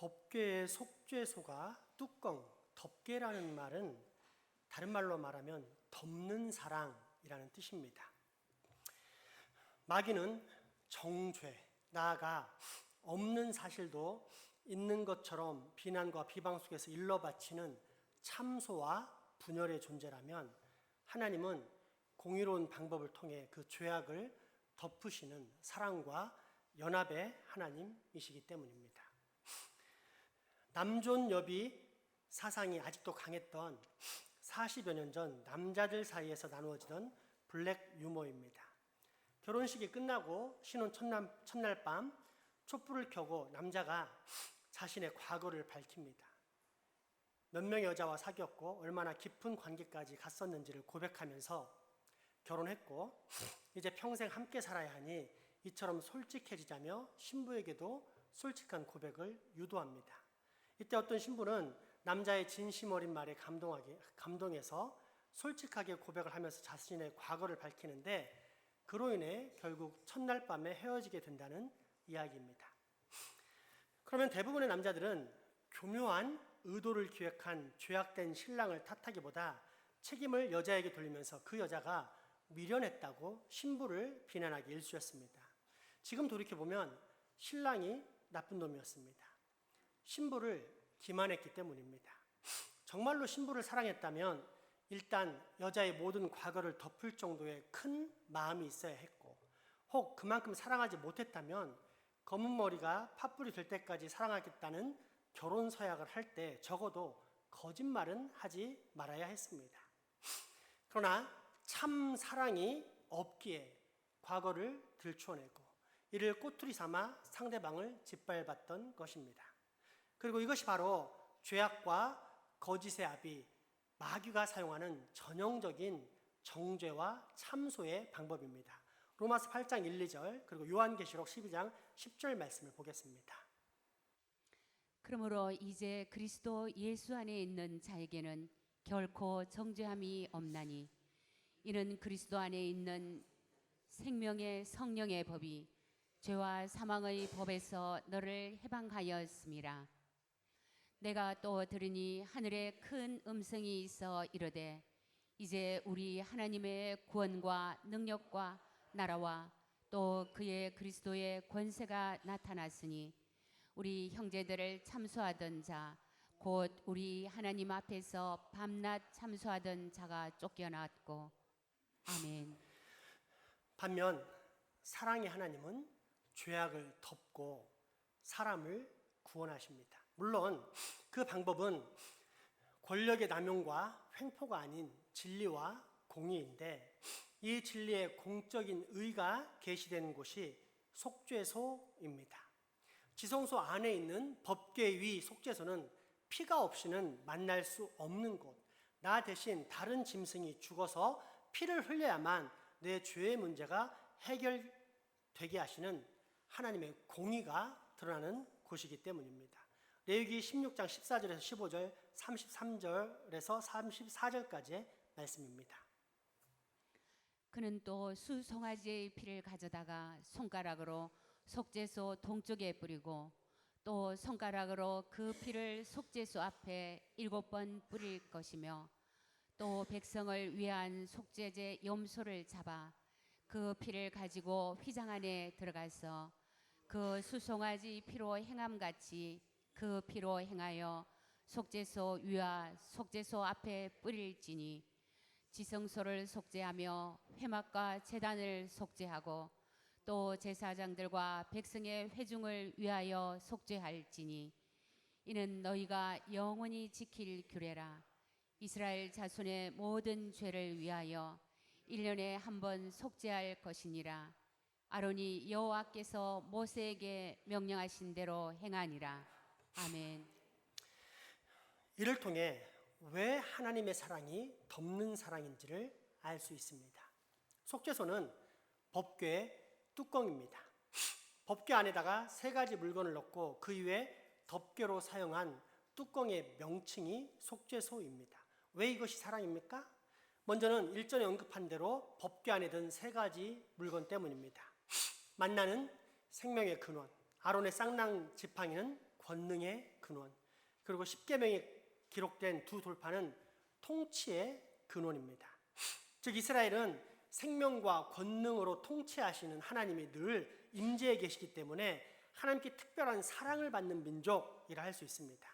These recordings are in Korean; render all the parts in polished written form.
법궤의 속죄소가 뚜껑, 덮개라는 말은 다른 말로 말하면 덮는 사랑이라는 뜻입니다. 마귀는 정죄, 나아가 없는 사실도 있는 것처럼 비난과 비방 속에서 일러바치는 참소와 분열의 존재라면, 하나님은 공의로운 방법을 통해 그 죄악을 덮으시는 사랑과 연합의 하나님이시기 때문입니다. 남존여비 사상이 아직도 강했던 40여 년 전 남자들 사이에서 나누어지던 블랙 유머입니다. 결혼식이 끝나고 신혼 첫날 밤 촛불을 켜고 남자가 자신의 과거를 밝힙니다. 몇 명의 여자와 사귀었고 얼마나 깊은 관계까지 갔었는지를 고백하면서 결혼했고 이제 평생 함께 살아야 하니 이처럼 솔직해지자며 신부에게도 솔직한 고백을 유도합니다. 이때 어떤 신부는 남자의 진심 어린 말에 감동해서 솔직하게 고백을 하면서 자신의 과거를 밝히는데, 그로 인해 결국 첫날 밤에 헤어지게 된다는 이야기입니다. 그러면 대부분의 남자들은 교묘한 의도를 기획한 죄악된 신랑을 탓하기보다 책임을 여자에게 돌리면서 그 여자가 미련했다고 신부를 비난하기 일쑤였습니다. 지금 돌이켜보면 신랑이 나쁜 놈이었습니다. 신부를 기만했기 때문입니다. 정말로 신부를 사랑했다면 일단 여자의 모든 과거를 덮을 정도의 큰 마음이 있어야 했고, 혹 그만큼 사랑하지 못했다면 검은 머리가 팥불이 될 때까지 사랑하겠다는 결혼 서약을 할 때 적어도 거짓말은 하지 말아야 했습니다. 그러나 참 사랑이 없기에 과거를 들추어내고 이를 꼬투리 삼아 상대방을 짓밟았던 것입니다. 그리고 이것이 바로 죄악과 거짓의 아비 마귀가 사용하는 전형적인 정죄와 참소의 방법입니다. 로마서 8장 1, 2절 그리고 요한계시록 12장 10절 말씀을 보겠습니다. 그러므로 이제 그리스도 예수 안에 있는 자에게는 결코 정죄함이 없나니, 이는 그리스도 안에 있는 생명의 성령의 법이 죄와 사망의 법에서 너를 해방하였음이라. 내가 또 들으니 하늘에 큰 음성이 있어 이르되, 이제 우리 하나님의 구원과 능력과 나라와 또 그의 그리스도의 권세가 나타났으니 우리 형제들을 참소하던 자, 곧 우리 하나님 앞에서 밤낮 참소하던 자가 쫓겨났고. 아멘. 반면 사랑의 하나님은 죄악을 덮고 사람을 구원하십니다. 물론 그 방법은 권력의 남용과 횡포가 아닌 진리와 공의인데, 이 진리의 공적인 의가 계시되는 곳이 속죄소입니다. 지성소 안에 있는 법궤 위 속죄소는 피가 없이는 만날 수 없는 곳, 나 대신 다른 짐승이 죽어서 피를 흘려야만 내 죄의 문제가 해결되게 하시는 하나님의 공의가 드러나는 곳이기 때문입니다. 레위기 16장 14절에서 15절, 33절에서 34절까지의 말씀입니다. 그는 또 수송아지의 피를 가져다가 손가락으로 속죄소 동쪽에 뿌리고, 또 손가락으로 그 피를 속죄소 앞에 7번 뿌릴 것이며, 또 백성을 위한 속죄제 염소를 잡아 그 피를 가지고 휘장 안에 들어가서 그 수송아지 피로 행함같이 그 피로 행하여 속죄소 위와 속죄소 앞에 뿌릴지니, 지성소를 속죄하며 회막과 제단을 속죄하고 또 제사장들과 백성의 회중을 위하여 속죄할지니, 이는 너희가 영원히 지킬 규례라. 이스라엘 자손의 모든 죄를 위하여 1년에 한 번 속죄할 것이니라. 아론이 여호와께서 모세에게 명령하신 대로 행하니라. 아멘. 이를 통해 왜 하나님의 사랑이 덮는 사랑인지를 알 수 있습니다. 속죄소는 법궤의 뚜껑입니다. 법궤 안에다가 3가지 물건을 넣고 그 위에 덮개로 사용한 뚜껑의 명칭이 속죄소입니다. 왜 이것이 사랑입니까? 먼저는 일전에 언급한 대로 법궤 안에 든 3가지 물건 때문입니다. 만나는 생명의 근원, 아론의 쌍난 지팡이는 권능의 근원, 그리고 십계명이 기록된 두 돌파는 통치의 근원입니다. 즉 이스라엘은 생명과 권능으로 통치하시는 하나님이 늘 임재해 계시기 때문에 하나님께 특별한 사랑을 받는 민족이라 할 수 있습니다.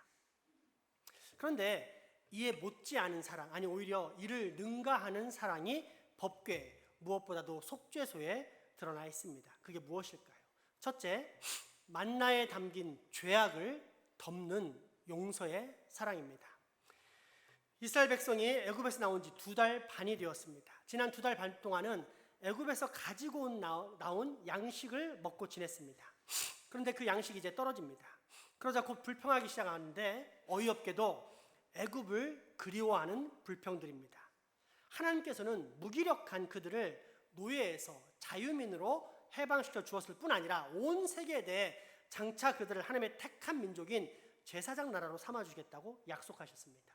그런데 이에 못지않은 사랑, 아니 오히려 이를 능가하는 사랑이 법궤, 무엇보다도 속죄소에 드러나 있습니다. 그게 무엇일까요? 첫째, 만나에 담긴 죄악을 덮는 용서의 사랑입니다. 이스라엘 백성이 애굽에서 나온 지 2달 반이 되었습니다. 지난 2달 반 동안은 애굽에서 가지고 나온 양식을 먹고 지냈습니다. 그런데 그 양식이 이제 떨어집니다. 그러자 곧 불평하기 시작하는데 어이없게도 애굽을 그리워하는 불평들입니다. 하나님께서는 무기력한 그들을 노예에서 자유민으로 해방시켜 주었을 뿐 아니라 온 세계에 대해 장차 그들을 하나님의 택한 민족인 제사장 나라로 삼아주겠다고 약속하셨습니다.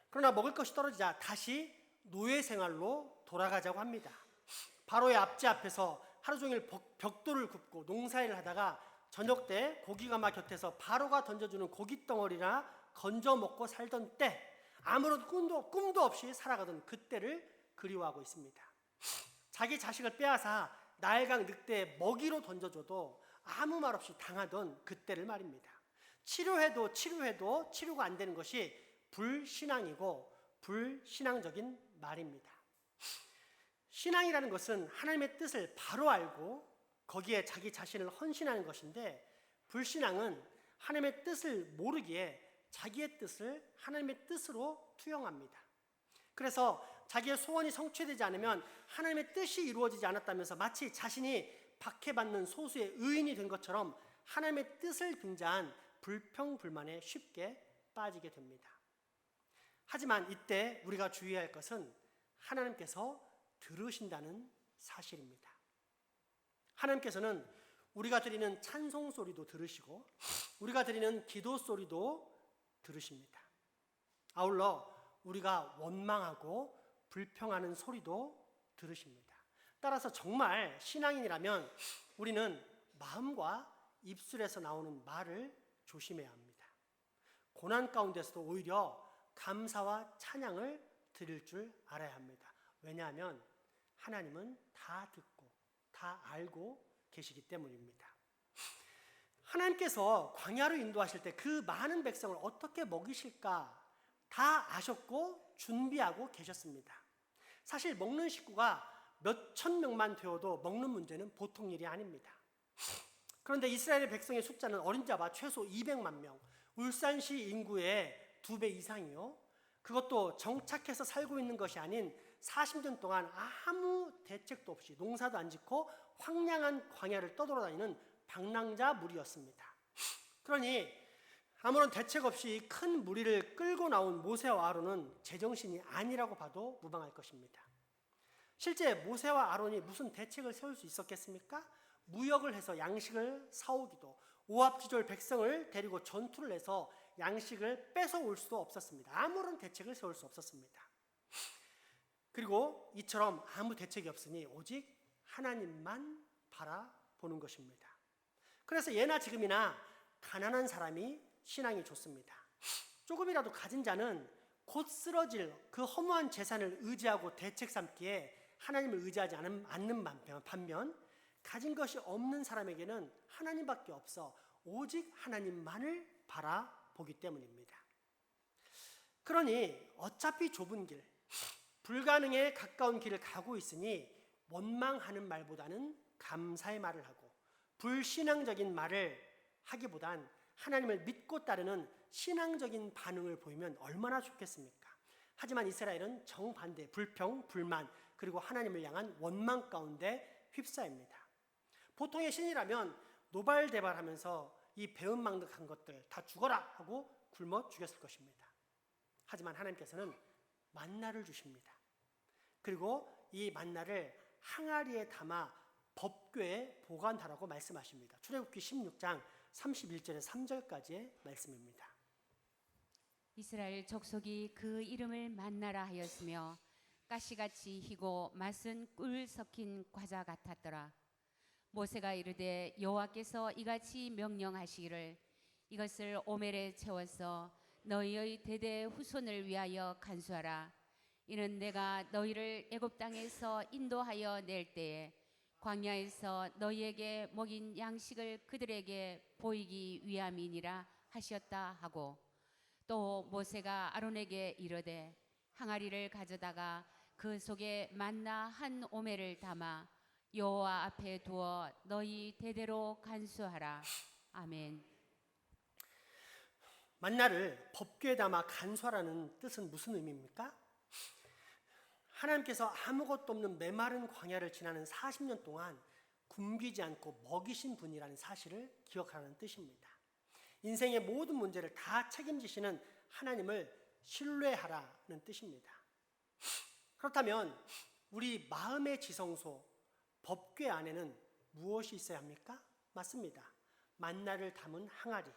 그러나 먹을 것이 떨어지자 다시 노예 생활로 돌아가자고 합니다. 바로의 압제 앞에서 하루 종일 벽돌을 굽고 농사일을 하다가 저녁 때 고기가마 곁에서 바로가 던져주는 고깃덩어리나 건져 먹고 살던 때, 아무런 꿈도 없이 살아가던 그때를 그리워하고 있습니다. 자기 자식을 빼앗아 나일강 늑대에 먹이로 던져줘도 아무 말 없이 당하던 그때를 말입니다. 치료해도 치료가 안 되는 것이 불신앙이고 불신앙적인 말입니다. 신앙이라는 것은 하나님의 뜻을 바로 알고 거기에 자기 자신을 헌신하는 것인데, 불신앙은 하나님의 뜻을 모르기에 자기의 뜻을 하나님의 뜻으로 투영합니다. 그래서 자기의 소원이 성취되지 않으면 하나님의 뜻이 이루어지지 않았다면서 마치 자신이 박해받는 소수의 의인이 된 것처럼 하나님의 뜻을 빙자한 불평불만에 쉽게 빠지게 됩니다. 하지만 이때 우리가 주의해야 할 것은 하나님께서 들으신다는 사실입니다. 하나님께서는 우리가 드리는 찬송 소리도 들으시고 우리가 드리는 기도 소리도 들으십니다. 아울러 우리가 원망하고 불평하는 소리도 들으십니다. 따라서 정말 신앙인이라면 우리는 마음과 입술에서 나오는 말을 조심해야 합니다. 고난 가운데서도 오히려 감사와 찬양을 드릴 줄 알아야 합니다. 왜냐하면 하나님은 다 듣고 다 알고 계시기 때문입니다. 하나님께서 광야로 인도하실 때 그 많은 백성을 어떻게 먹이실까 다 아셨고 준비하고 계셨습니다. 사실 먹는 식구가 몇천 명만 되어도 먹는 문제는 보통 일이 아닙니다. 그런데 이스라엘 백성의 숫자는 어린 자와 최소 200만 명, 울산시 인구의 2배 이상이요. 그것도 정착해서 살고 있는 것이 아닌 40년 동안 아무 대책도 없이 농사도 안 짓고 황량한 광야를 떠돌아다니는 방랑자 무리였습니다. 그러니 아무런 대책 없이 큰 무리를 끌고 나온 모세와 아론은 제정신이 아니라고 봐도 무방할 것입니다. 실제 모세와 아론이 무슨 대책을 세울 수 있었겠습니까? 무역을 해서 양식을 사오기도, 오합지졸 백성을 데리고 전투를 해서 양식을 뺏어올 수도 없었습니다. 아무런 대책을 세울 수 없었습니다. 그리고 이처럼 아무 대책이 없으니 오직 하나님만 바라보는 것입니다. 그래서 예나 지금이나 가난한 사람이 신앙이 좋습니다. 조금이라도 가진 자는 곧 쓰러질 그 허무한 재산을 의지하고 대책 삼기에 하나님을 의지하지 않는 반면 가진 것이 없는 사람에게는 하나님밖에 없어 오직 하나님만을 바라보기 때문입니다. 그러니 어차피 좁은 길, 불가능에 가까운 길을 가고 있으니 원망하는 말보다는 감사의 말을 하고 불신앙적인 말을 하기보단 하나님을 믿고 따르는 신앙적인 반응을 보이면 얼마나 좋겠습니까? 하지만 이스라엘은 정반대, 불평, 불만, 그리고 하나님을 향한 원망 가운데 휩싸입니다. 보통의 신이라면 노발대발하면서 이 배은망덕한 것들 다 죽어라 하고 굶어 죽였을 것입니다. 하지만 하나님께서는 만나를 주십니다. 그리고 이 만나를 항아리에 담아 법궤에 보관하라고 말씀하십니다. 출애굽기 16장 31절에서 3절까지의 말씀입니다. 이스라엘 족속이 그 이름을 만나라 하였으며 가시같이 희고 맛은 꿀 섞인 과자 같았더라. 모세가 이르되 여호와께서 이같이 명령하시기를 이것을 오멜에 채워서 너희의 대대 후손을 위하여 간수하라. 이는 내가 너희를 애굽 땅에서 인도하여 낼 때에 광야에서 너희에게 먹인 양식을 그들에게 보이기 위함이니라 하셨다 하고, 또 모세가 아론에게 이르되 항아리를 가져다가 그 속에 만나 한 오멜을 담아 여호와 앞에 두어 너희 대대로 간수하라. 아멘. 만나를 법궤에 담아 간수하라는 뜻은 무슨 의미입니까? 하나님께서 아무것도 없는 메마른 광야를 지나는 40년 동안 굶기지 않고 먹이신 분이라는 사실을 기억하라는 뜻입니다. 인생의 모든 문제를 다 책임지시는 하나님을 신뢰하라는 뜻입니다. 그렇다면 우리 마음의 지성소 법궤 안에는 무엇이 있어야 합니까? 맞습니다. 만나를 담은 항아리.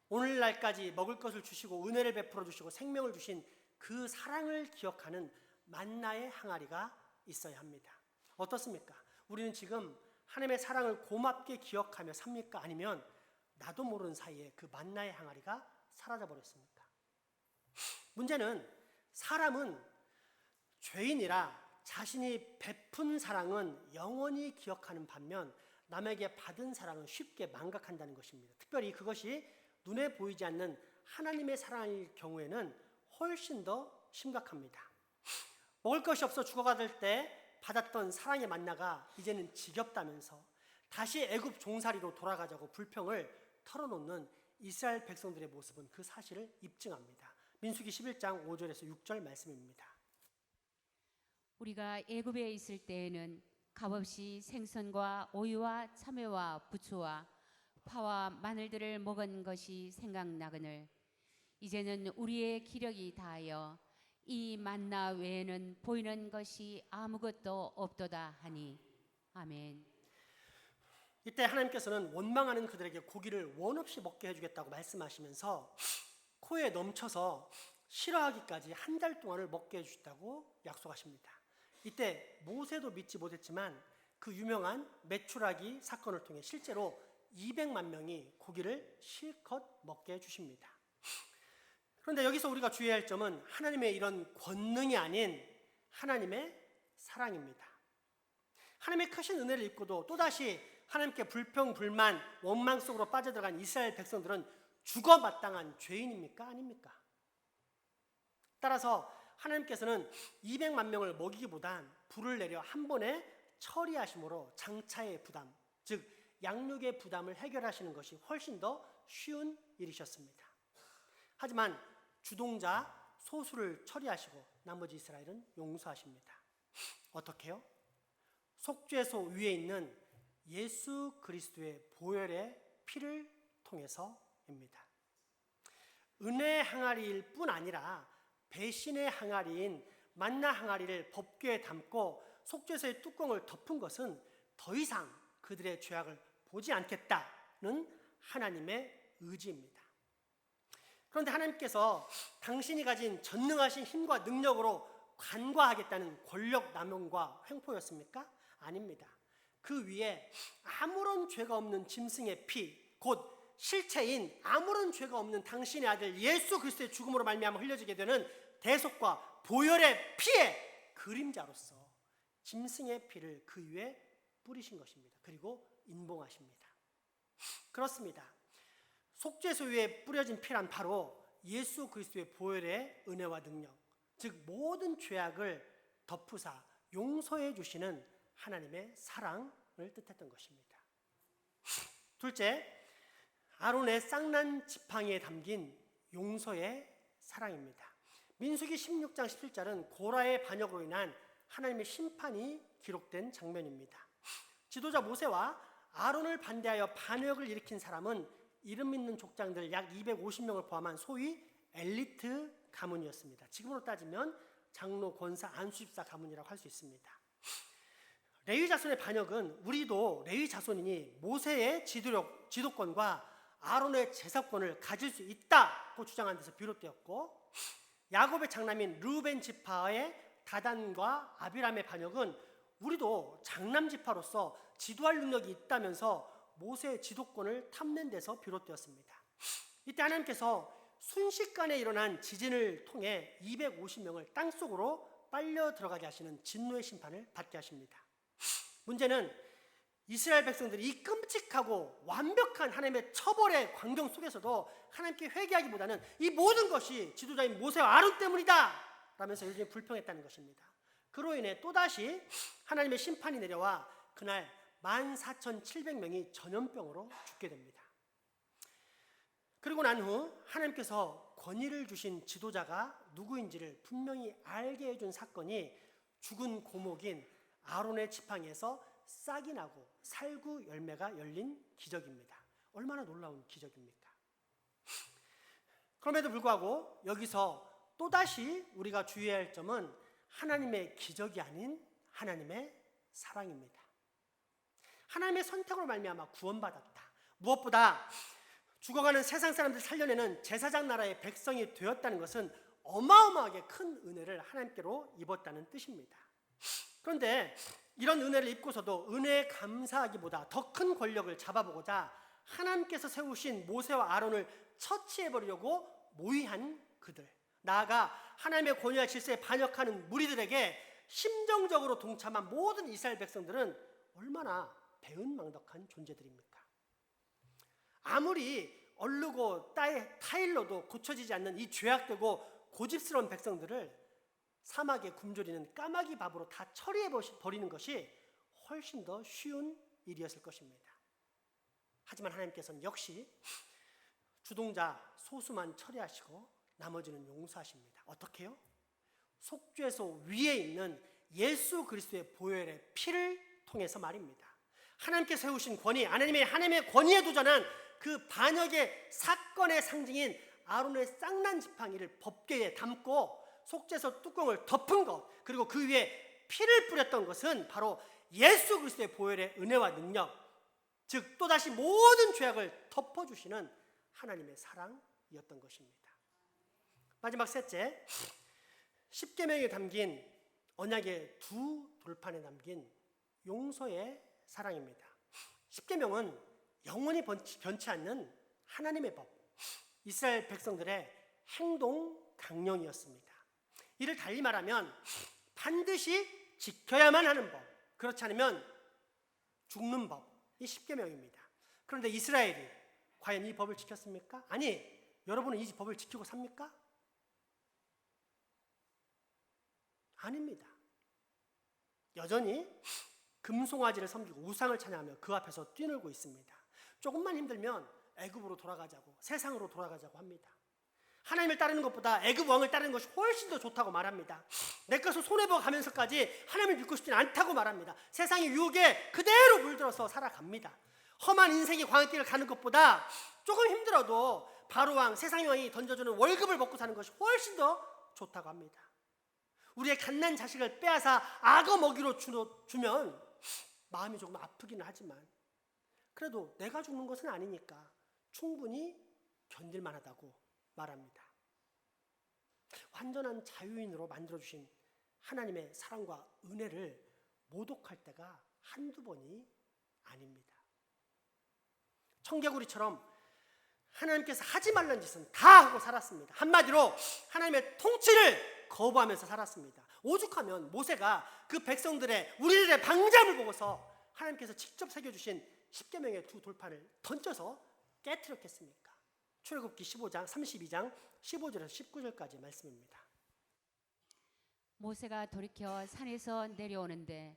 오늘날까지 먹을 것을 주시고 은혜를 베풀어 주시고 생명을 주신 그 사랑을 기억하는 만나의 항아리가 있어야 합니다. 어떻습니까? 우리는 지금 하나님의 사랑을 고맙게 기억하며 삽니까? 아니면 나도 모르는 사이에 그 만나의 항아리가 사라져 버렸습니까? 문제는 사람은 죄인이라 자신이 베푼 사랑은 영원히 기억하는 반면 남에게 받은 사랑은 쉽게 망각한다는 것입니다. 특별히 그것이 눈에 보이지 않는 하나님의 사랑일 경우에는 훨씬 더 심각합니다. 먹을 것이 없어 죽어갈 때 받았던 사랑의 만나가 이제는 지겹다면서 다시 애굽 종살이로 돌아가자고 불평을 털어놓는 이스라엘 백성들의 모습은 그 사실을 입증합니다. 민수기 11장 5절에서 6절 말씀입니다. 우리가 애굽에 있을 때에는 값없이 생선과 오이와 참외와 부추와 파와 마늘들을 먹은 것이 생각나거늘 이제는 우리의 기력이 다하여 이 만나 외에는 보이는 것이 아무것도 없도다 하니. 아멘. 이때 하나님께서는 원망하는 그들에게 고기를 원 없이 먹게 해주겠다고 말씀하시면서 코에 넘쳐서 싫어하기까지 한 달 동안을 먹게 해주셨다고 약속하십니다. 이때 모세도 믿지 못했지만 그 유명한 메추라기 사건을 통해 실제로 200만 명이 고기를 실컷 먹게 해주십니다. 그런데 여기서 우리가 주의해야 할 점은 하나님의 이런 권능이 아닌 하나님의 사랑입니다. 하나님의 크신 은혜를 입고도 또다시 하나님께 불평, 불만, 원망 속으로 빠져들어간 이스라엘 백성들은 죽어 마땅한 죄인입니까? 아닙니까? 따라서 하나님께서는 200만 명을 먹이기보단 불을 내려 한 번에 처리하심으로 장차의 부담, 즉 양육의 부담을 해결하시는 것이 훨씬 더 쉬운 일이셨습니다. 하지만 주동자 소수를 처리하시고 나머지 이스라엘은 용서하십니다. 어떻게요? 속죄소 위에 있는 예수 그리스도의 보혈의 피를 통해서입니다. 은혜의 항아리일 뿐 아니라 배신의 항아리인 만나 항아리를 법궤에 담고 속죄소의 뚜껑을 덮은 것은 더 이상 그들의 죄악을 보지 않겠다는 하나님의 의지입니다. 그런데 하나님께서 당신이 가진 전능하신 힘과 능력으로 간과하겠다는 권력 남용과 횡포였습니까? 아닙니다. 그 위에 아무런 죄가 없는 짐승의 피, 곧 실체인 아무런 죄가 없는 당신의 아들 예수 그리스도의 죽음으로 말미암아 흘려지게 되는 대속과 보혈의 피의 그림자로서 짐승의 피를 그 위에 뿌리신 것입니다. 그리고 인봉하십니다. 그렇습니다. 속죄소 위에 뿌려진 피란 바로 예수 그리스도의 보혈의 은혜와 능력, 즉 모든 죄악을 덮으사 용서해 주시는 하나님의 사랑을 뜻했던 것입니다. 둘째, 아론의 쌍난 지팡이에 담긴 용서의 사랑입니다. 민수기 16장 17절은 고라의 반역으로 인한 하나님의 심판이 기록된 장면입니다. 지도자 모세와 아론을 반대하여 반역을 일으킨 사람은 이름 있는 족장들 약 250명을 포함한 소위 엘리트 가문이었습니다. 지금으로 따지면 장로, 권사, 안수집사 가문이라고 할 수 있습니다. 레위 자손의 반역은 우리도 레위 자손이니 모세의 지도권과 아론의 제사권을 가질 수 있다고 주장한 데서 비롯되었고, 야곱의 장남인 르우벤 지파의 다단과 아비람의 반역은 우리도 장남지파로서 지도할 능력이 있다면서 모세의 지도권을 탐낸 데서 비롯되었습니다. 이때 하나님께서 순식간에 일어난 지진을 통해 250명을 땅속으로 빨려 들어가게 하시는 진노의 심판을 받게 하십니다. 문제는 이스라엘 백성들이 이 끔찍하고 완벽한 하나님의 처벌의 광경 속에서도 하나님께 회개하기보다는 이 모든 것이 지도자인 모세와 아론 때문이다 라면서 요즘에 불평했다는 것입니다. 그로 인해 또다시 하나님의 심판이 내려와 그날 14,700명이 전염병으로 죽게 됩니다. 그리고 난 후 하나님께서 권위를 주신 지도자가 누구인지를 분명히 알게 해준 사건이 죽은 고목인 아론의 지팡이에서 싹이 나고 살구 열매가 열린 기적입니다. 얼마나 놀라운 기적입니까? 그럼에도 불구하고 여기서 또다시 우리가 주의해야 할 점은 하나님의 기적이 아닌 하나님의 사랑입니다. 하나님의 선택으로 말미암아 구원받았다. 무엇보다 죽어가는 세상 사람들 살려내는 제사장 나라의 백성이 되었다는 것은 어마어마하게 큰 은혜를 하나님께로 입었다는 뜻입니다. 그런데 이런 은혜를 입고서도 은혜에 감사하기보다 더 큰 권력을 잡아보고자 하나님께서 세우신 모세와 아론을 처치해버리려고 모의한 그들, 나아가 하나님의 권위와 질서에 반역하는 무리들에게 심정적으로 동참한 모든 이스라엘 백성들은 얼마나 배은망덕한 존재들입니까? 아무리 얼르고 타일러도 고쳐지지 않는 이 죄악되고 고집스러운 백성들을 사막에 굶주리는 까마귀 밥으로 다 처리해버리는 것이 훨씬 더 쉬운 일이었을 것입니다. 하지만 하나님께서는 역시 주동자 소수만 처리하시고 나머지는 용서하십니다. 어떻게요? 속죄소 위에 있는 예수 그리스도의 보혈의 피를 통해서 말입니다. 하나님께 세우신 권위, 하나님의 권위에 도전한 그 반역의 사건의 상징인 아론의 쌍난 지팡이를 법궤에 담고 속죄소 뚜껑을 덮은 것, 그리고 그 위에 피를 뿌렸던 것은 바로 예수 그리스도의 보혈의 은혜와 능력, 즉 또다시 모든 죄악을 덮어주시는 하나님의 사랑이었던 것입니다. 마지막 셋째, 십계명에 담긴 언약의 두 돌판에 담긴 용서의 사랑입니다. 십계명은 영원히 변치 않는 하나님의 법, 이스라엘 백성들의 행동 강령이었습니다. 이를 달리 말하면 반드시 지켜야만 하는 법, 그렇지 않으면 죽는 법이 십계명입니다. 그런데 이스라엘이 과연 이 법을 지켰습니까? 아니, 여러분은 이 법을 지키고 삽니까? 아닙니다. 여전히 금송아지를 섬기고 우상을 찬양하며 그 앞에서 뛰놀고 있습니다. 조금만 힘들면 애굽으로 돌아가자고, 세상으로 돌아가자고 합니다. 하나님을 따르는 것보다 애굽 왕을 따르는 것이 훨씬 더 좋다고 말합니다. 내 것을 손해보고 가면서까지 하나님을 믿고 싶지는 않다고 말합니다. 세상의 유혹에 그대로 물들어서 살아갑니다. 험한 인생의 광야길을 가는 것보다 조금 힘들어도 바로왕, 세상의 왕이 던져주는 월급을 먹고 사는 것이 훨씬 더 좋다고 합니다. 우리의 갓난 자식을 빼앗아 악어 먹이로 주면 마음이 조금 아프기는 하지만 그래도 내가 죽는 것은 아니니까 충분히 견딜만하다고 말합니다. 완전한 자유인으로 만들어주신 하나님의 사랑과 은혜를 모독할 때가 한두 번이 아닙니다. 청개구리처럼 하나님께서 하지 말라는 짓은 다 하고 살았습니다. 한마디로 하나님의 통치를 거부하면서 살았습니다. 오죽하면 모세가 그 백성들의, 우리들의 방장을 보고서 하나님께서 직접 새겨주신 십계명의 두 돌판을 던져서 깨트렸겠습니까? 출애굽기 15장 32장 15절에서 19절까지 말씀입니다. 모세가 돌이켜 산에서 내려오는데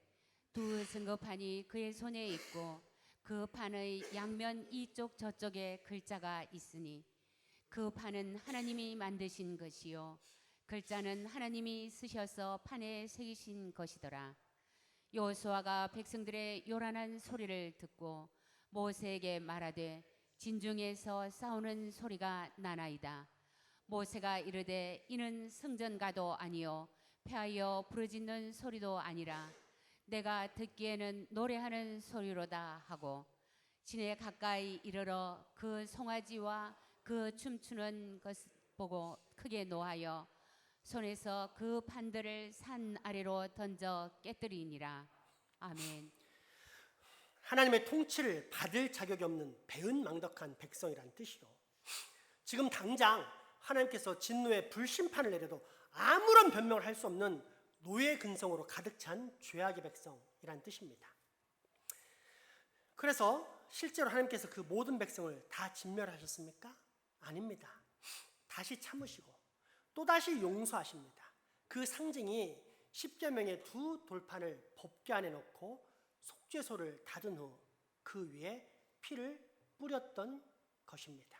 두 증거판이 그의 손에 있고 그 판의 양면 이쪽 저쪽에 글자가 있으니 그 판은 하나님이 만드신 것이요 글자는 하나님이 쓰셔서 판에 새기신 것이더라. 여호수아가 백성들의 요란한 소리를 듣고 모세에게 말하되 진중에서 싸우는 소리가 나나이다. 모세가 이르되 이는 승전가도 아니요 패하여 부르짖는 소리도 아니라 내가 듣기에는 노래하는 소리로다 하고 진에 가까이 이르러 그 송아지와 그 춤추는 것 보고 크게 노하여 손에서 그 판들을 산 아래로 던져 깨뜨리니라. 아멘. 하나님의 통치를 받을 자격이 없는 배은망덕한 백성이란 뜻이요. 지금 당장 하나님께서 진노의 불심판을 내려도 아무런 변명을 할 수 없는 노예 근성으로 가득 찬 죄악의 백성이란 뜻입니다. 그래서 실제로 하나님께서 그 모든 백성을 다 진멸하셨습니까? 아닙니다. 다시 참으시고 또다시 용서하십니다. 그 상징이 십계명의 두 돌판을 법궤 안에 넣고 속죄소를 닫은 후 그 위에 피를 뿌렸던 것입니다.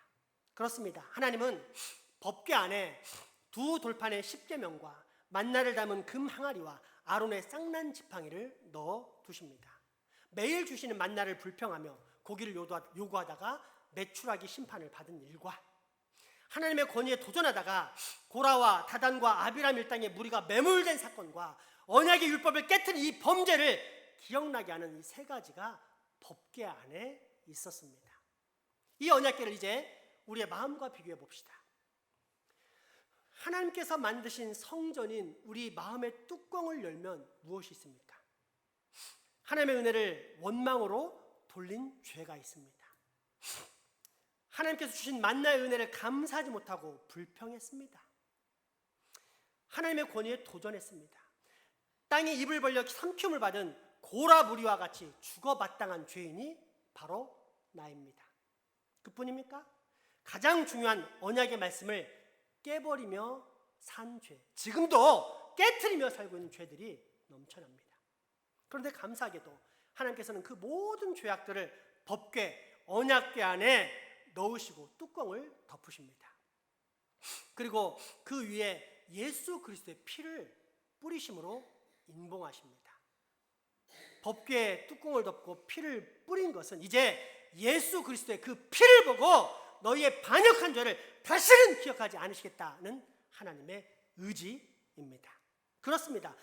그렇습니다. 하나님은 법궤 안에 두 돌판의 십계명과 만나를 담은 금 항아리와 아론의 쌍난 지팡이를 넣어 두십니다. 매일 주시는 만나를 불평하며 고기를 요구하다가 매출하기 심판을 받은 일과 하나님의 권위에 도전하다가 고라와 다단과 아비람 일당의 무리가 매몰된 사건과 언약의 율법을 깨트린 이 범죄를 기억나게 하는 이 세 가지가 법궤 안에 있었습니다. 이 언약궤를 이제 우리의 마음과 비교해 봅시다. 하나님께서 만드신 성전인 우리 마음의 뚜껑을 열면 무엇이 있습니까? 하나님의 은혜를 원망으로 돌린 죄가 있습니다. 하나님께서 주신 만나의 은혜를 감사하지 못하고 불평했습니다. 하나님의 권위에 도전했습니다. 땅에 입을 벌려 삼킴을 받은 고라 무리와 같이 죽어 마땅한 죄인이 바로 나입니다. 그뿐입니까? 가장 중요한 언약의 말씀을 깨버리며 산 죄, 지금도 깨트리며 살고 있는 죄들이 넘쳐납니다. 그런데 감사하게도 하나님께서는 그 모든 죄악들을 법궤, 언약궤 안에 넣으시고 뚜껑을 덮으십니다. 그리고 그 위에 예수 그리스도의 피를 뿌리심으로 인봉하십니다. 법궤의 뚜껑을 덮고 피를 뿌린 것은 이제 예수 그리스도의 그 피를 보고 너희의 반역한 죄를 다시는 기억하지 않으시겠다는 하나님의 의지입니다. 그렇습니다.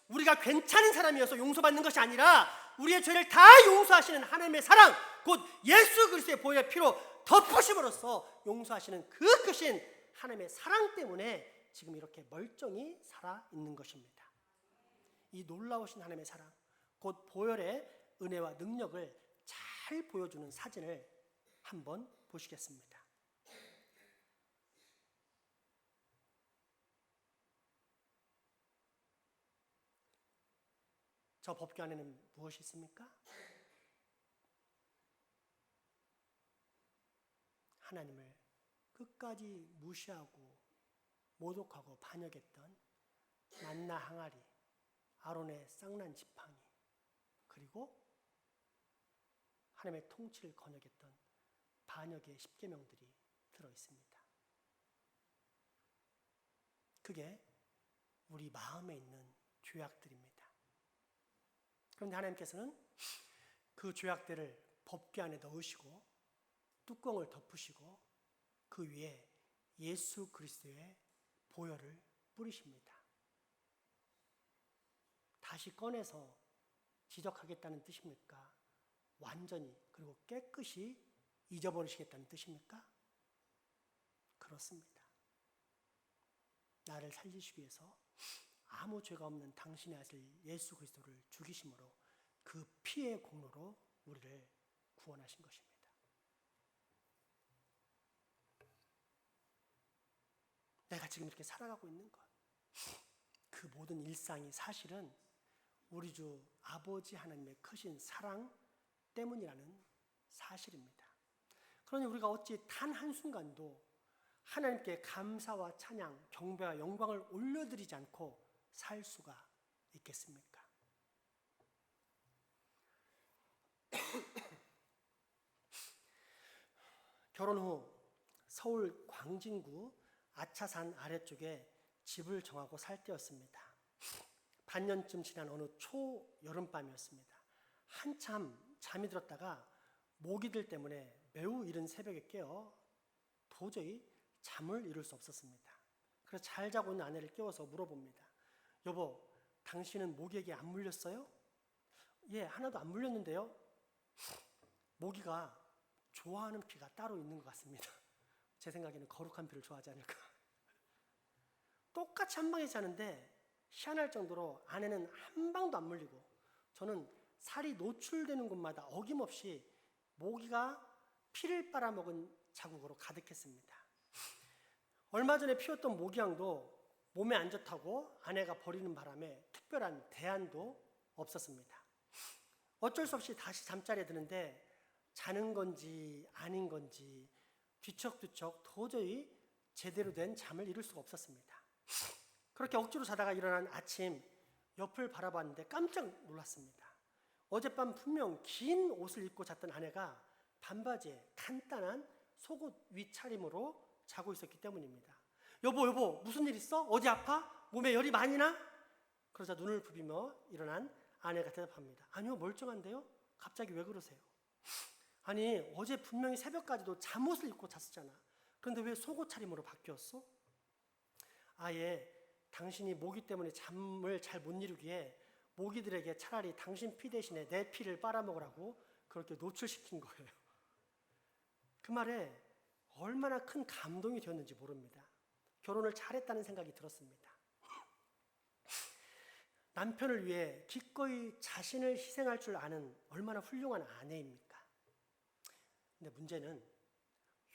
우리가 괜찮은 사람이어서 용서받는 것이 아니라 우리의 죄를 다 용서하시는 하나님의 사랑, 곧 예수 그리스도의 보혈의 피로 덮으심으로써 용서하시는 그 크신 하나님의 사랑 때문에 지금 이렇게 멀쩡히 살아있는 것입니다. 이 놀라우신 하나님의 사랑, 곧 보혈의 은혜와 능력을 잘 보여주는 사진을 한번 보시겠습니다. 저 법궤 안에는 무엇이 있습니까? 하나님을 끝까지 무시하고 모독하고 반역했던 만나 항아리, 아론의 쌍난 지팡이, 그리고 하나님의 통치를 건역했던 반역의 십계명들이 들어있습니다. 그게 우리 마음에 있는 죄악들입니다. 그런데 하나님께서는 그 죄악들을 법궤 안에 넣으시고 뚜껑을 덮으시고 그 위에 예수 그리스도의 보혈을 뿌리십니다. 다시 꺼내서 지적하겠다는 뜻입니까? 완전히 그리고 깨끗이 잊어버리시겠다는 뜻입니까? 그렇습니다. 나를 살리시기 위해서 아무 죄가 없는 당신의 아들 예수 그리스도를 죽이심으로 그 피의 공로로 우리를 구원하신 것입니다. 내가 지금 이렇게 살아가고 있는 것, 그 모든 일상이 사실은 우리 주 아버지 하나님의 크신 사랑 때문이라는 사실입니다. 그러니 우리가 어찌 단 한순간도 하나님께 감사와 찬양, 경배와 영광을 올려드리지 않고 살 수가 있겠습니까? 결혼 후 서울 광진구 아차산 아래쪽에 집을 정하고 살 때였습니다. 반년쯤 지난 어느 초여름밤이었습니다. 한참 잠이 들었다가 모기들 때문에 매우 이른 새벽에 깨어 도저히 잠을 이룰 수 없었습니다. 그래서 잘 자고 있는 아내를 깨워서 물어봅니다. 여보, 당신은 모기에게 안 물렸어요? 예, 하나도 안 물렸는데요. 모기가 좋아하는 피가 따로 있는 것 같습니다. 제 생각에는 거룩한 피를 좋아하지 않을까. 똑같이 한 방에 자는데 희한할 정도로 아내는 한 방도 안 물리고 저는 살이 노출되는 곳마다 어김없이 모기가 피를 빨아먹은 자국으로 가득했습니다. 얼마 전에 피웠던 모기향도 몸에 안 좋다고 아내가 버리는 바람에 특별한 대안도 없었습니다. 어쩔 수 없이 다시 잠자리에 드는데 자는 건지 아닌 건지 뒤척뒤척 도저히 제대로 된 잠을 이룰 수가 없었습니다. 그렇게 억지로 자다가 일어난 아침 옆을 바라봤는데 깜짝 놀랐습니다. 어젯밤 분명 긴 옷을 입고 잤던 아내가 반바지에 간단한 속옷 위차림으로 자고 있었기 때문입니다. 여보 무슨 일 있어? 어디 아파? 몸에 열이 많이 나? 그러자 눈을 부비며 일어난 아내가 대답합니다. 아니요, 멀쩡한데요? 갑자기 왜 그러세요? 아니, 어제 분명히 새벽까지도 잠옷을 입고 잤었잖아. 그런데 왜 속옷 차림으로 바뀌었어? 아예 당신이 모기 때문에 잠을 잘 못 이루기에 모기들에게 차라리 당신 피 대신에 내 피를 빨아먹으라고 그렇게 노출시킨 거예요. 그 말에 얼마나 큰 감동이 되었는지 모릅니다. 결혼을 잘했다는 생각이 들었습니다. 남편을 위해 기꺼이 자신을 희생할 줄 아는 얼마나 훌륭한 아내입니까? 근데 문제는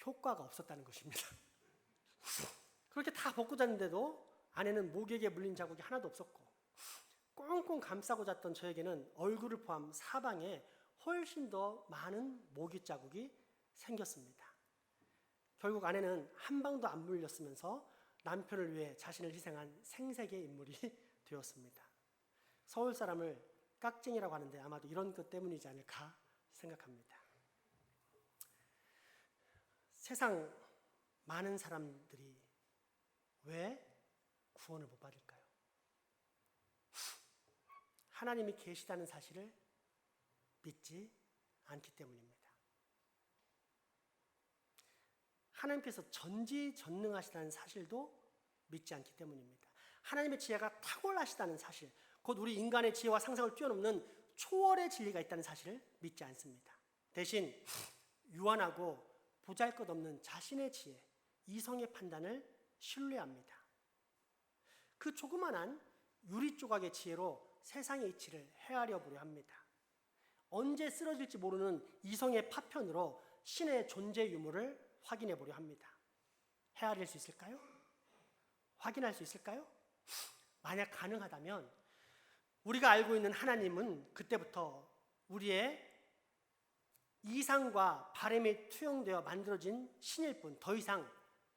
효과가 없었다는 것입니다. 그렇게 다 벗고 잤는데도 아내는 모기에게 물린 자국이 하나도 없었고 꽁꽁 감싸고 잤던 저에게는 얼굴을 포함 사방에 훨씬 더 많은 모기 자국이 생겼습니다. 결국 아내는 한 방도 안 물렸으면서 남편을 위해 자신을 희생한 생색의 인물이 되었습니다. 서울 사람을 깍쟁이라고 하는데 아마도 이런 것 때문이지 않을까 생각합니다. 세상 많은 사람들이 왜 구원을 못 받을까요? 하나님이 계시다는 사실을 믿지 않기 때문입니다. 하나님께서 전지전능하시다는 사실도 믿지 않기 때문입니다. 하나님의 지혜가 탁월하시다는 사실, 곧 우리 인간의 지혜와 상상을 뛰어넘는 초월의 진리가 있다는 사실을 믿지 않습니다. 대신 유한하고 보잘것없는 자신의 지혜, 이성의 판단을 신뢰합니다. 그 조그만한 유리 조각의 지혜로 세상의 이치를 헤아려 보려 합니다. 언제 쓰러질지 모르는 이성의 파편으로 신의 존재 유무를 확인해 보려 합니다. 헤아릴 수 있을까요? 확인할 수 있을까요? 만약 가능하다면 우리가 알고 있는 하나님은 그때부터 우리의 이상과 바람이 투영되어 만들어진 신일 뿐 더 이상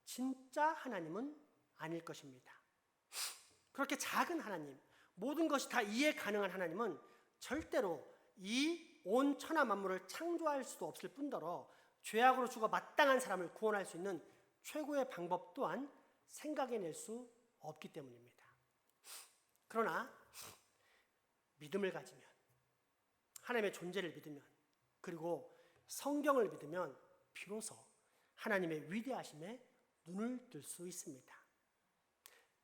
진짜 하나님은 아닐 것입니다. 그렇게 작은 하나님, 모든 것이 다 이해 가능한 하나님은 절대로 이 온 천하 만물을 창조할 수도 없을 뿐더러 죄악으로 죽어 마땅한 사람을 구원할 수 있는 최고의 방법 또한 생각해낼 수 없기 때문입니다. 그러나 믿음을 가지면, 하나님의 존재를 믿으면, 그리고 성경을 믿으면 비로소 하나님의 위대하심에 눈을 뜰 수 있습니다.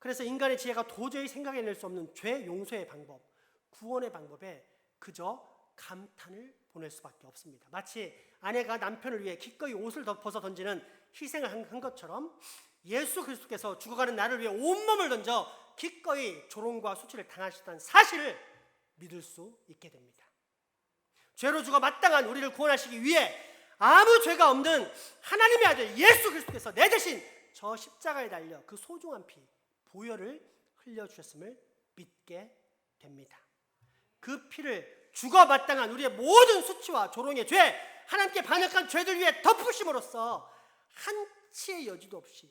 그래서 인간의 지혜가 도저히 생각해낼 수 없는 죄 용서의 방법, 구원의 방법에 그저 감탄을 보낼 수밖에 없습니다. 마치 아내가 남편을 위해 기꺼이 옷을 벗어 던지는 희생을 한 것처럼 예수 그리스도께서 죽어가는 나를 위해 온몸을 던져 기꺼이 조롱과 수치를 당하셨다는 사실을 믿을 수 있게 됩니다. 죄로 죽어 마땅한 우리를 구원하시기 위해 아무 죄가 없는 하나님의 아들 예수 그리스도께서 내 대신 저 십자가에 달려 그 소중한 피, 보혈을 흘려주셨음을 믿게 됩니다. 그 피를 죽어 마땅한 우리의 모든 수치와 조롱의 죄, 하나님께 반역한 죄들 위해 덮으심으로써 한치의 여지도 없이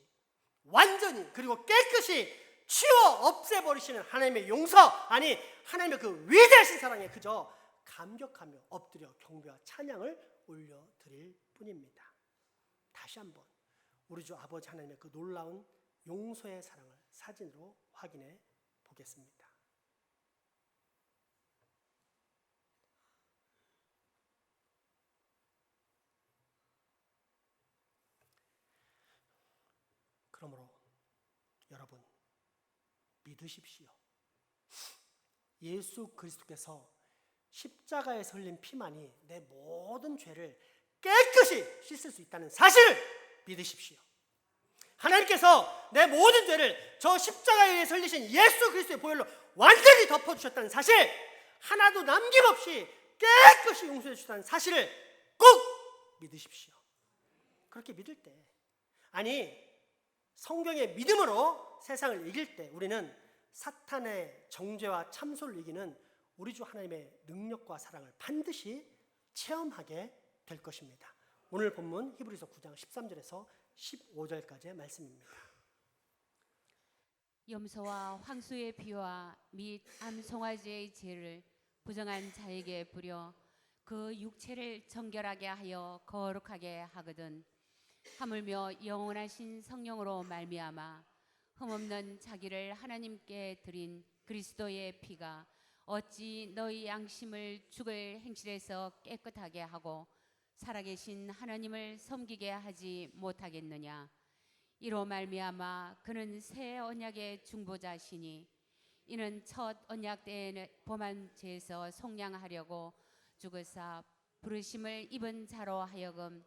완전히 그리고 깨끗이 치워 없애버리시는 하나님의 용서, 아니 하나님의 그 위대하신 사랑에 그저 감격하며 엎드려 경배와 찬양을 올려드릴 뿐입니다. 다시 한번 우리 주 아버지 하나님의 그 놀라운 용서의 사랑을 사진으로 확인해 보겠습니다. 그러므로 여러분 믿으십시오. 예수 그리스도께서 십자가에서 흘린 피만이 내 모든 죄를 깨끗이 씻을 수 있다는 사실을 믿으십시오. 하나님께서 내 모든 죄를 저 십자가에 흘리신 예수 그리스도의 보혈로 완전히 덮어주셨다는 사실, 하나도 남김없이 깨끗이 용서해 주시다는 사실을 꼭 믿으십시오. 그렇게 믿을 때, 아니 성경의 믿음으로 세상을 이길 때 우리는 사탄의 정죄와 참소를 이기는 우리 주 하나님의 능력과 사랑을 반드시 체험하게 될 것입니다. 오늘 본문 히브리서 9장 13절에서 15절까지의 말씀입니다. 염소와 황소의 피와 및 암송아지의 죄를 부정한 자에게 부려 그 육체를 정결하게 하여 거룩하게 하거든. 하물며 영원하신 성령으로 말미암아 흠없는 자기를 하나님께 드린 그리스도의 피가 어찌 너희 양심을 죽을 행실에서 깨끗하게 하고 살아계신 하나님을 섬기게 하지 못하겠느냐. 이로 말미암아 그는 새 언약의 중보자시니 이는 첫 언약 때에는 범한 죄에서 속량하려고 죽으사 부르심을 입은 자로 하여금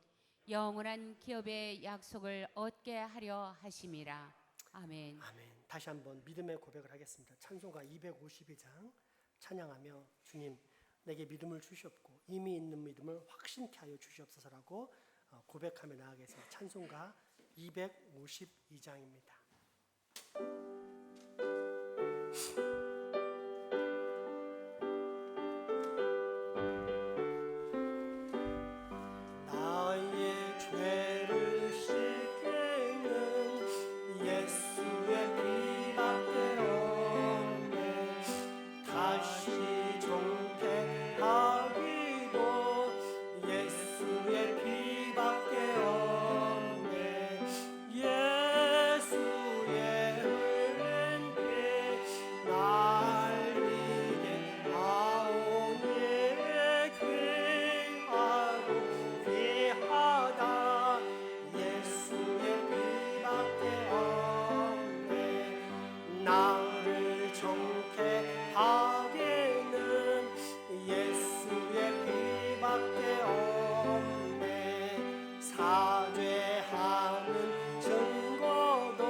영원한 기업의 약속을 얻게 하려 하심이라. 아멘. 아멘. 다시 한번 믿음의 고백을 하겠습니다. 찬송가 252장 찬양하며 주님 내게 믿음을 주시옵고 이미 있는 믿음을 확신케 하여 주시옵소서라고 고백하며 나아가겠습니다. 찬송가 252장입니다. 나의 죄를 씻기는 예수의 피밖에 없네. 다시 정퇴하기도 예수의 피밖에 없네. 예수의 흘린 피 날 이게 아오니 귀하고 귀하다. 예수의 피밖에 없네. 나를 정케 하기는 예수의 피밖에 없네. 사죄하는 증거도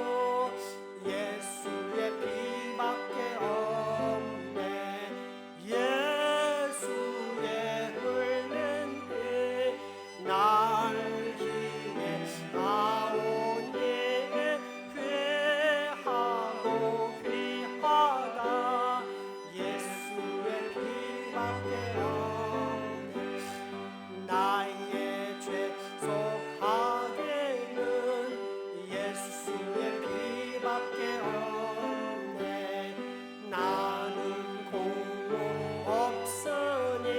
예수의 피밖에 없네. 예수의 흘린 피 날 희게 아오니 귀하고 귀하다. 예수의 피밖에 없네. 나의 죄 속하게는 예수의 피밖에 없네. 나는 공로 없으니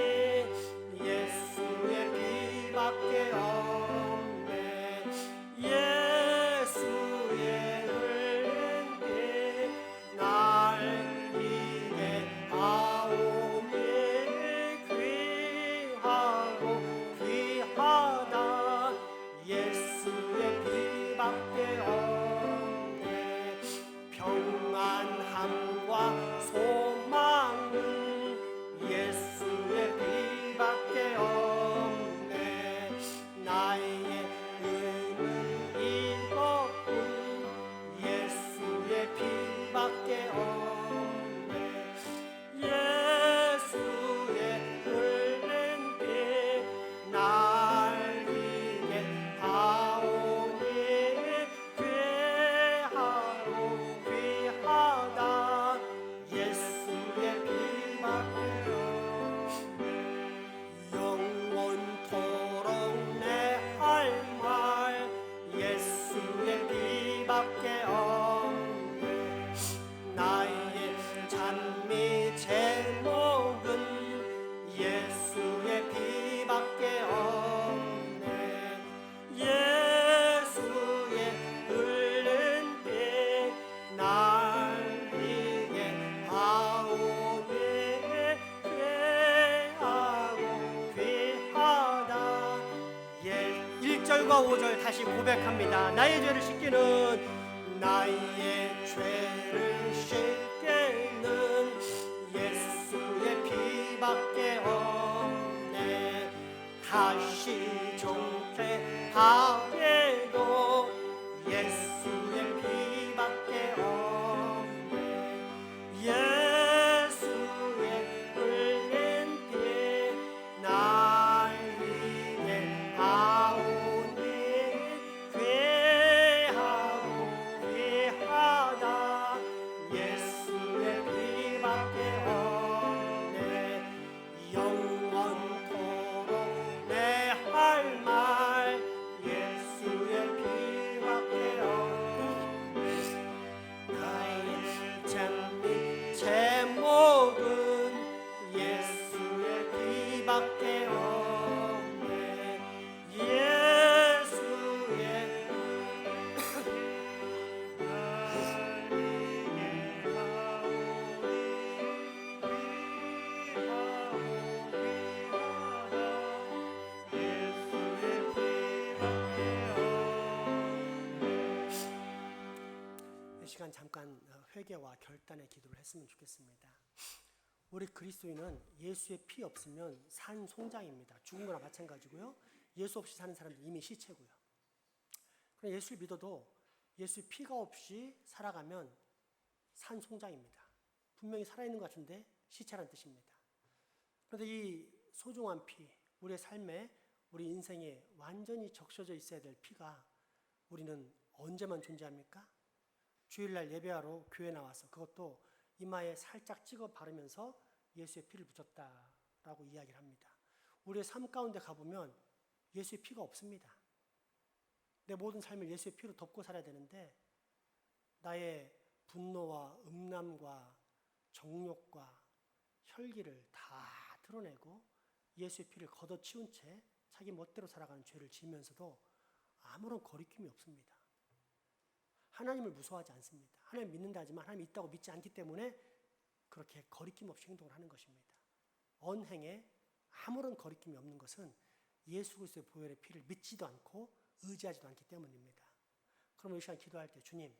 예수의 피밖에 없네. 예수의 흘린 피 날 이게 아오니 귀하고 귀하다. 예수의 피밖에 없네. 평안함과 소망은 예수의 피밖에 없네. 나의 의는 이것뿐 예수의 피밖에 없네. 예수의 흘린 피 날 이게 아오니 귀하고 귀하다. 예수의 피밖에 없네. 영원토록 내 할 말 예수의 피밖에 없네. 나의 찬미 제목은 예수의 피밖에 없네. 예수의 흘린 피 날 이게 아오니 귀하고 귀하다. 1절과 5절 다시 고백합니다. 나의 죄를 씻기는 나의 죄를 씻기는 예수의 피밖에 없네. 다시 정퇴하게도 예수의 피밖에 없네. 예수의 흘린 회개와 결단의 기도를 했으면 좋겠습니다. 우리 그리스도인은 예수의 피 없으면 산 송장입니다. 죽은 거나 마찬가지고요. 예수 없이 사는 사람들 이미 시체고요. 그럼 예수를 믿어도 예수의 피가 없이 살아가면 산 송장입니다. 분명히 살아있는 것 같은데 시체란 뜻입니다. 그런데 이 소중한 피, 우리의 삶에, 우리 인생에 완전히 적셔져 있어야 될 피가 우리는 언제만 존재합니까? 주일날 예배하러 교회 나와서, 그것도 이마에 살짝 찍어 바르면서 예수의 피를 붙였다라고 이야기를 합니다. 우리의 삶 가운데 가보면 예수의 피가 없습니다. 내 모든 삶을 예수의 피로 덮고 살아야 되는데 나의 분노와 음란과 정욕과 혈기를 다 드러내고 예수의 피를 걷어치운 채 자기 멋대로 살아가는 죄를 지으면서도 아무런 거리낌이 없습니다. 하나님을 무서워하지 않습니다. 하나님 믿는다 하지만 하나님 있다고 믿지 않기 때문에 그렇게 거리낌 없이 행동을 하는 것입니다. 언행에 아무런 거리낌이 없는 것은 예수 그리스도의 보혈의 피를 믿지도 않고 의지하지도 않기 때문입니다. 그러면 이 시간 기도할 때 주님,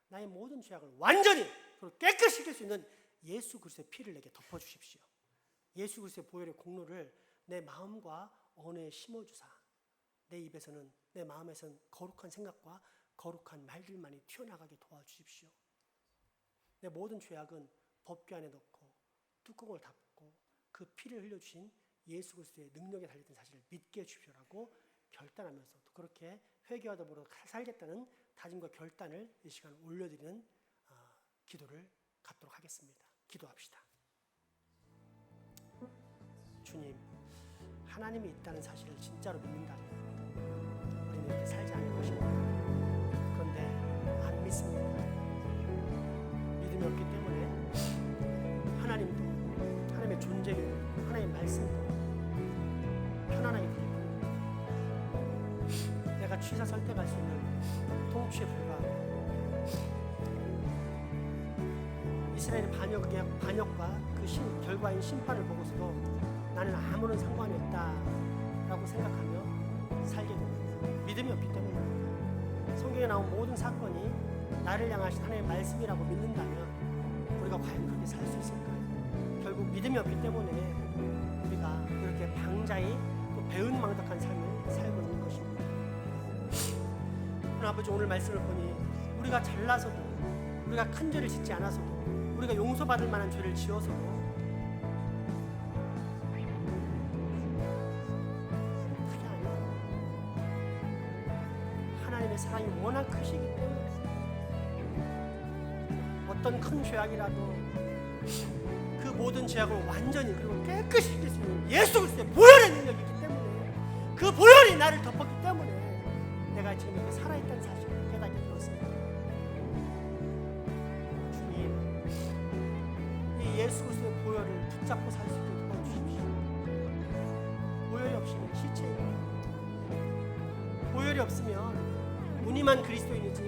나의 모든 죄악을 완전히 깨끗이 씻길 수 있는 예수 그리스도의 피를 내게 덮어주십시오. 예수 그리스도의 보혈의 공로를 내 마음과 언어에 심어주사 내 입에서는, 내 마음에서는 거룩한 생각과 거룩한 말들만이 튀어나가게 도와주십시오. 내 모든 죄악은 법궤 안에 넣고 뚜껑을 닫고 그 피를 흘려주신 예수 그리스도의 능력에 달렸던 사실을 믿게 해주십시오라고 결단하면서 또 그렇게 회개와 더불어 살겠다는 다짐과 결단을 이 시간 올려드리는 기도를 갖도록 하겠습니다. 기도합시다. 주님, 하나님이 있다는 사실을 진짜로 믿는다면 우리는 이렇게 살지 않을 것입니다. 그런데 안 믿습니다. 믿음이 없기 때문에 하나님도, 하나님의 존재를, 하나님의 말씀도 편안하게 드리고 내가 취사 설득할 수 있는 통치에 불과하고 이스라엘의 반역과 그 결과인 심판을 보고서도 나는 아무런 상관이 없다라고 생각하며 살게 됩니다. 믿음이 없기 때문입니다. 성경에 나온 모든 사건이 나를 향하신 하나님의 말씀이라고 믿는다면 우리가 과연 그렇게 살 수 있을까요? 결국 믿음이 없기 때문에 우리가 이렇게 방자히 또 배은망덕한 삶을 살고 있는 것입니다. 하나님 아버지, 오늘 말씀을 보니 우리가 잘나서도, 우리가 큰 죄를 짓지 않아서도, 우리가 용서받을 만한 죄를 지어서도 그게 아니에요. 하나님의 사랑이 워낙 크시기 때문에 어떤 큰 죄악이라도 그 모든 죄악을 완전히 그리고 깨끗이 씻길 수 있는 예수 그리스도의 보혈의 능력이 있기 때문에, 그 보혈이 나를 덮었기 때문에 내가 지금 이렇게 살아있다는 사실을 깨닫게 되었습니다. 주님, 이 예수 그리스도의 보혈을 붙잡고 살 수 있도록 도와주십시오. 보혈이 없이는 시체입니다. 보혈이 없으면 무늬만 그리스도인이지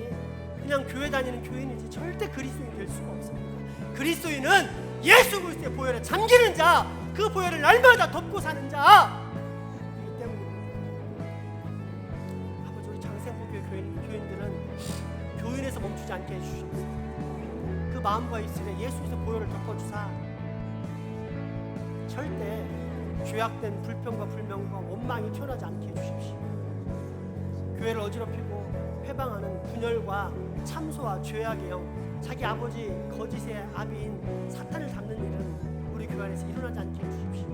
그냥 교회 다니는 교인이지 절대 그리스도인이 될 수가 없습니다. 그리스도인은 예수 그리스도의 보혈에 잠기는 자, 그 보혈을 날마다 덮고 사는 자이기 때문입니다. 아버지, 우리 장생부교회 교인들은 교인에서 멈추지 않게 해주시옵소서. 그 마음과 입술에 예수 그리스도의 보혈을 덮어주사 절대 죄악된 불평과 불명과 원망이 튀어나지 않게 해주십시오. 교회를 어지럽히고 회방하는 분열과 참소와 죄악의 영, 자기 아버지 거짓의 아비인 사탄을 잡는 일은 우리 교회 안에서 일어나지 않게 해주십시오.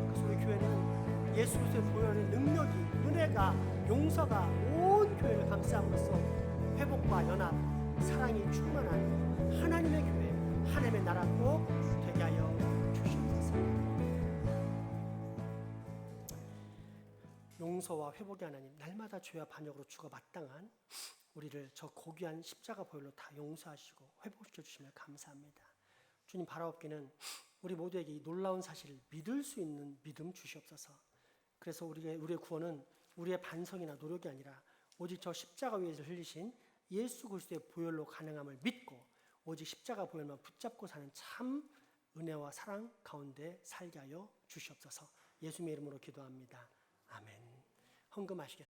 그래서 우리 교회는 예수 그리스도의 보혈의 능력이, 은혜가, 용서가 온 교회를 감싸함으로써 회복과 연합, 사랑이 충만한 하나님의 교회, 하나님의 나라 꼭 되게 하여 주시옵소서. 용서와 회복의 하나님, 날마다 죄와 반역으로 죽어 마땅한 우리를 저 고귀한 십자가 보혈로 다 용서하시고 회복시켜 주시며 감사합니다. 주님, 바라옵기는 우리 모두에게 이 놀라운 사실을 믿을 수 있는 믿음 주시옵소서. 그래서 우리의 구원은 우리의 반성이나 노력이 아니라 오직 저 십자가 위에서 흘리신 예수 그리스도의 보혈로 가능함을 믿고 오직 십자가 보혈만 붙잡고 사는 참 은혜와 사랑 가운데 살게 하여 주시옵소서. 예수님의 이름으로 기도합니다. 아멘. 헌금하시겠습니다.